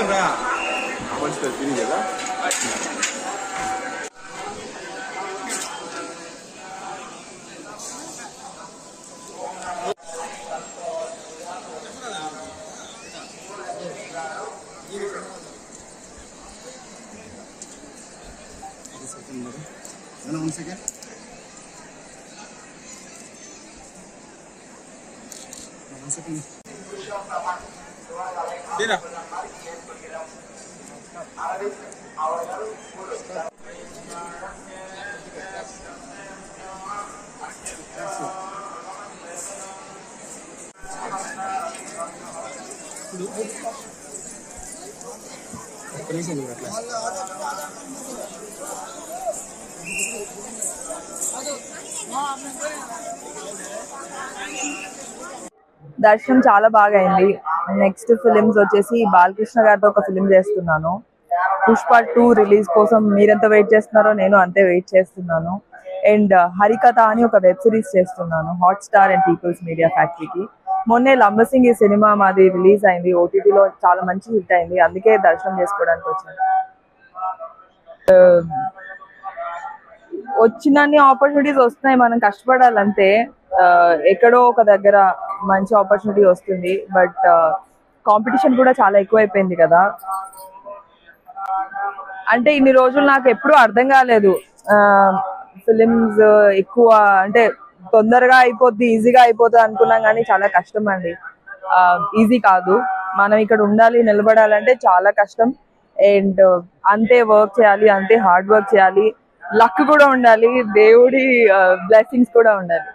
One second. Dina. దర్శనం చాలా బాగా అయింది. నెక్స్ట్ ఫిలిమ్స్ వచ్చేసి బాలకృష్ణ గారితో ఒక ఫిలిం చేస్తున్నాను. పుష్ప 2 రిలీజ్ కోసం మీరెంత వెయిట్ చేస్తున్నారో నేను అంతే వెయిట్ చేస్తున్నాను. అండ్ హరికథ అని ఒక వెబ్ సిరీస్ చేస్తున్నాను హాట్‌స్టార్ అండ్ పీపుల్స్ మీడియా ఫ్యాక్టరీకి. మొన్నే లంబసింగి ఈ సినిమా మాది రిలీజ్ అయింది. ఓటీటీలో చాలా మంచి హిట్ అయింది. అందుకే దర్శనం చేసుకోవడానికి వచ్చాను. వచ్చినన్ని ఆపర్చునిటీస్ వస్తున్నాయి, మనం కష్టపడాలంటే. ఎక్కడో ఒక దగ్గర మంచి ఆపర్చునిటీ వస్తుంది. బట్ కాంపిటీషన్ కూడా చాలా ఎక్కువైపోయింది కదా. అంటే ఇన్ని రోజులు నాకు ఎప్పుడూ అర్థం కాలేదు ఫిలిమ్స్ ఎక్కువ అంటే తొందరగా అయిపోద్ది, ఈజీగా అయిపోతుంది అనుకున్నాం, కానీ చాలా కష్టం అండి. ఈజీ కాదు. మనం ఇక్కడ ఉండాలి, నిలబడాలంటే చాలా కష్టం. అండ్ అంతే వర్క్ చేయాలి, అంతే హార్డ్ వర్క్ చేయాలి, లక్ కూడా ఉండాలి, దేవుడి బ్లెస్సింగ్స్ కూడా ఉండాలి.